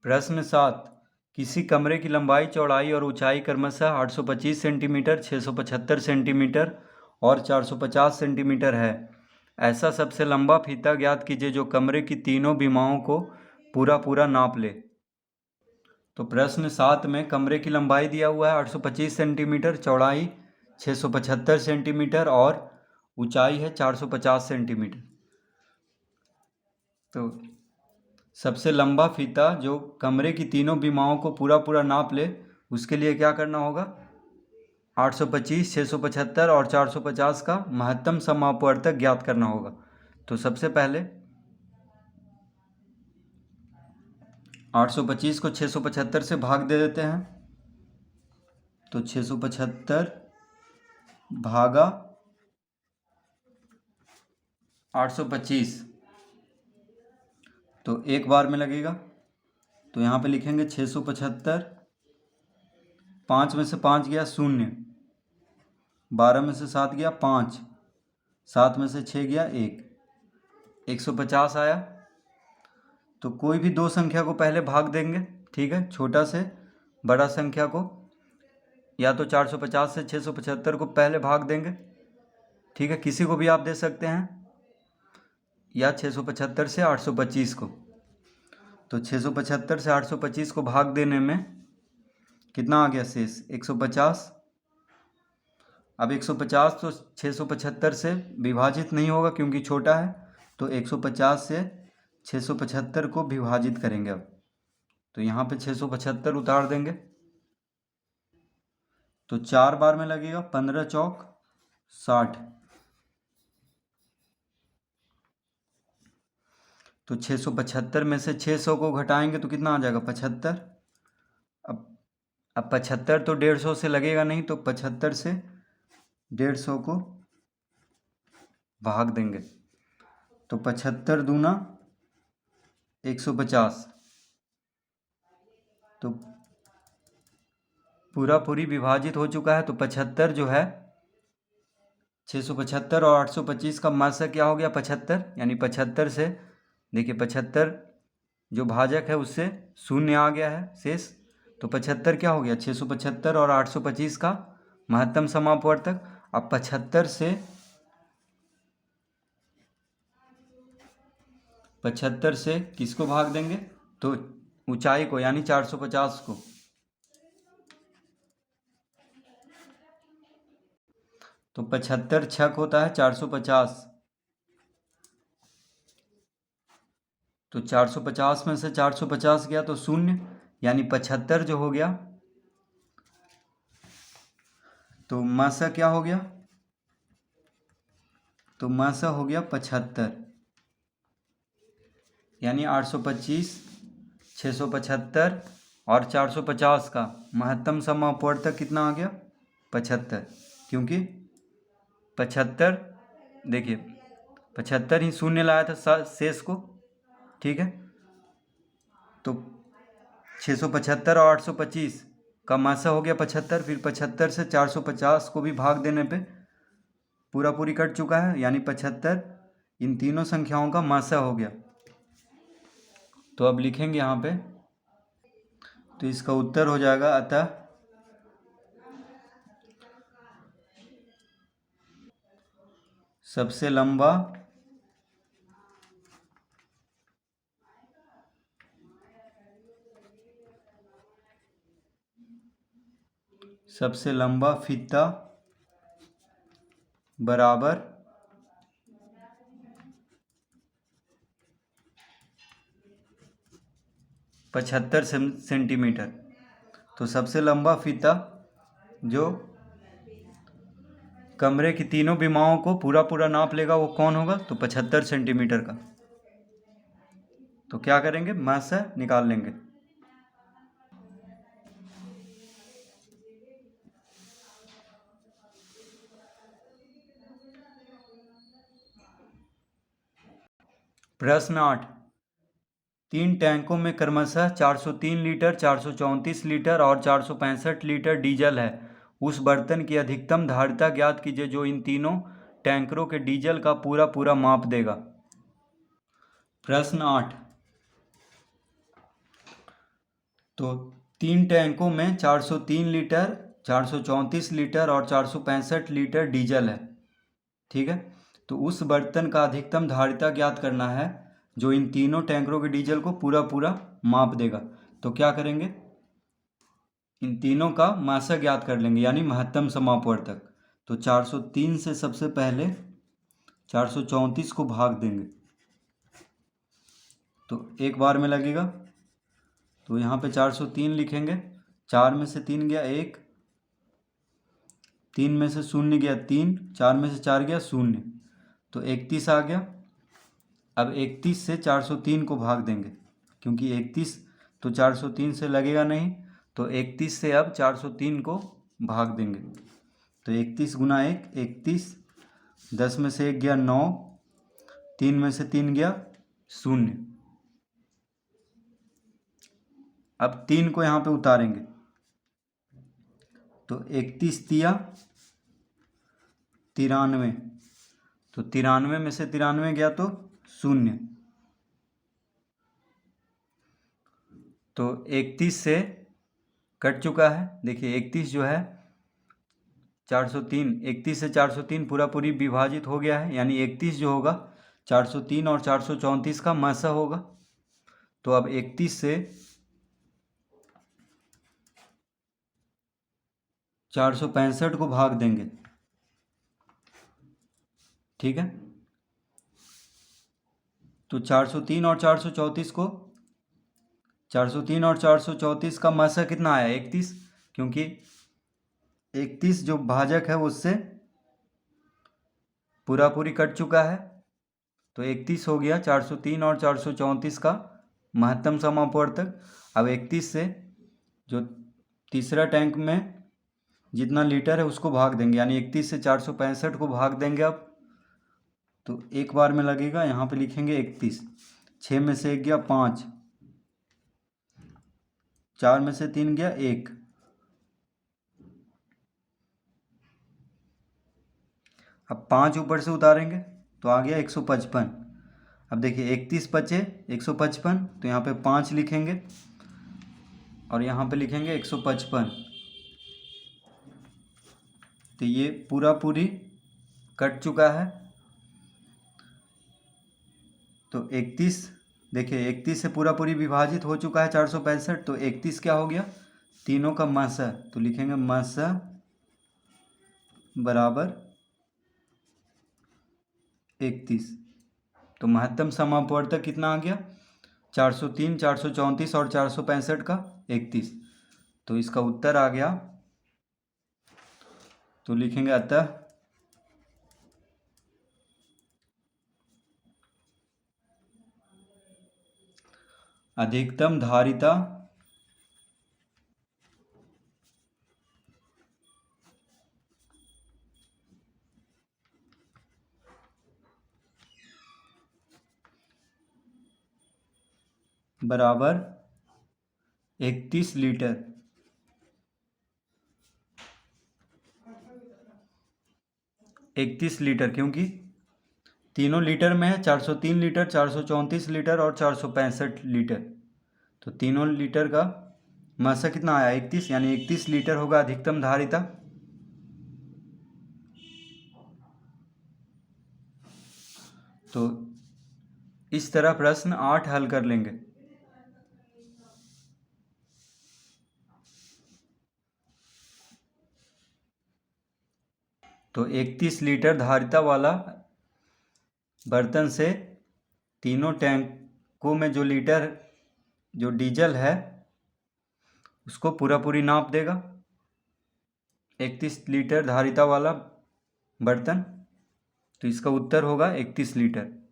प्रश्न 7। किसी कमरे की लंबाई, चौड़ाई और ऊंचाई क्रमशः 825 सेंटीमीटर, 675 सेंटीमीटर और 450 सेंटीमीटर है। ऐसा सबसे लंबा फीता ज्ञात कीजिए जो कमरे की तीनों विमाओं को पूरा पूरा नाप ले। तो प्रश्न 7 में कमरे की लंबाई दिया हुआ है 825 सेंटीमीटर, चौड़ाई 675 सेंटीमीटर और ऊंचाई है 450 सेंटीमीटर। तो सबसे लंबा फीता जो कमरे की तीनों विमाओं को पूरा पूरा नाप ले, उसके लिए क्या करना होगा? 825, 675 और 450 का महत्तम समापवर्तक ज्ञात करना होगा। तो सबसे पहले 825 को 675 से भाग दे देते हैं। तो 675 भागा 825, तो एक बार में लगेगा। तो यहाँ पे लिखेंगे 675, 5 में से 5 गया 0, 12 में से 7 गया 5, 7 में से 6 गया 1, 150 आया। तो कोई भी दो संख्या को पहले भाग देंगे, ठीक है, छोटा से बड़ा संख्या को, या तो 450 से 675 को पहले भाग देंगे, ठीक है, किसी को भी आप दे सकते हैं, या 675 से 825 को। तो 675 से 825 को भाग देने में कितना आ गया शेष? 150। अब 150 तो 675 से विभाजित नहीं होगा क्योंकि छोटा है, तो 150 से 675 को विभाजित करेंगे। अब तो यहाँ पे 675 उतार देंगे, तो 4 बार में लगेगा, 15 चौक 60। तो 675 में से 600 को घटाएंगे तो कितना आ जाएगा? 75। अब 75 तो 150 से लगेगा नहीं, तो 75 से 150 को भाग देंगे। तो 75 दूना 150, तो पूरा पूरी विभाजित हो चुका है। तो 75 जो है, 675 और 825 का मात्रा क्या हो गया? 75। यानी 75 से देखिए 75 जो भाजक है उससे 0 आ गया है शेष। तो 75 क्या हो गया? 675 और 825 का महत्तम समापवर्तक। अब 75 से किसको भाग देंगे? तो ऊंचाई को, यानी 450 को। तो 75 छक होता है 450। तो 450 में से 450 गया तो 0, यानी 75 जो हो गया, तो मासा क्या हो गया? तो मासा हो गया 75, यानी 825, 675 और 450 का महत्तम समापवर्तक कितना आ गया? 75। क्योंकि 75 देखिए 75 ही 0 लाया था शेष को, ठीक है। तो 675 और 825 का मासा हो गया 75, फिर 75 से 450 को भी भाग देने पे पूरा पूरी कट चुका है, यानी 75 इन तीनों संख्याओं का मासा हो गया। तो अब लिखेंगे यहाँ पे, तो इसका उत्तर हो जाएगा, अतः सबसे लंबा फीता बराबर 75 सेंटीमीटर। तो सबसे लंबा फीता जो कमरे की तीनों विमाओं को पूरा पूरा नाप लेगा वो कौन होगा? तो 75 सेंटीमीटर का। तो क्या करेंगे? मासा निकाल लेंगे। प्रश्न 8। 3 टैंकों में क्रमशः 403 लीटर, 434 लीटर और 465 लीटर डीजल है। उस बर्तन की अधिकतम धारिता ज्ञात कीजिए जो इन तीनों टैंकरों के डीजल का पूरा पूरा माप देगा। प्रश्न 8। तो 3 टैंकों में 403 लीटर, 434 लीटर और 465 लीटर डीजल है। ठीक है, तो उस बर्तन का अधिकतम धारिता ज्ञात करना है जो इन तीनों टैंकरों के डीजल को पूरा पूरा माप देगा। तो क्या करेंगे, इन तीनों का मात्रा ज्ञात कर लेंगे, यानी महत्तम समापवर्तक। तो 403 से सबसे पहले 434 को भाग देंगे, तो एक बार में लगेगा। तो यहाँ पे 403 लिखेंगे, 4 में से 3 गया 1, 3 में से 0 गया 3, 4 में से 4 गया 0, तो 31 आ गया। अब 31 से 403 को भाग देंगे, क्योंकि 31 तो 403 से लगेगा नहीं, तो 31 से अब 403 को भाग देंगे। तो 31 गुना 1 31, 10 में से 1 गया 9, 3 में से 3 गया 0। अब 3 को यहाँ पे उतारेंगे, तो 31 तिया 93, तो 93 में से 93 गया तो 0। तो 31 से कट चुका है, देखिए 31 जो है 403, 31 से 403 पूरा पूरी विभाजित हो गया है, यानी 31 जो होगा 403 और 434 का मासा होगा। तो अब 31 से 465 को भाग देंगे। ठीक है, तो 403 और 434 को, 403 और 434 का मासा कितना आया 31, क्योंकि 31 जो भाजक है उससे पूरा पूरी कट चुका है, तो 31 हो गया 403 और 434 का महत्तम समापवर्तक। अब 31 से जो तीसरा टैंक में जितना लीटर है उसको भाग देंगे, यानी 31 से 465 को भाग देंगे। अब तो एक बार में लगेगा, यहाँ पे लिखेंगे 31, 6 में से 1 गया 5, 4 में से 3 गया 1, अब 5 ऊपर से उतारेंगे तो आ गया 155। अब देखिए 31 बचे 155, तो यहाँ पे 5 लिखेंगे और यहाँ पे लिखेंगे 155, तो ये पूरा पूरी कट चुका है। तो 31 देखिए 31 से पूरा पूरी विभाजित हो चुका है 465, तो 31 क्या हो गया, तीनों का मासा, तो लिखेंगे मासा बराबर 31। तो महत्तम समापवर्तक कितना आ गया, 403, 434 और 465 का 31। तो इसका उत्तर आ गया, तो लिखेंगे अतः अधिकतम धारिता बराबर 31 लीटर। क्योंकि तीनों लीटर में है, 403 लीटर, 434 लीटर और 465 लीटर, तो तीनों लीटर का मासा कितना आया 31, यानी 31 लीटर होगा अधिकतम धारिता। तो इस तरह प्रश्न 8 हल कर लेंगे। तो 31 लीटर धारिता वाला बर्तन से तीनों टैंकों में जो लीटर जो डीजल है उसको पूरा पूरी नाप देगा, 31 लीटर धारिता वाला बर्तन। तो इसका उत्तर होगा 31 लीटर।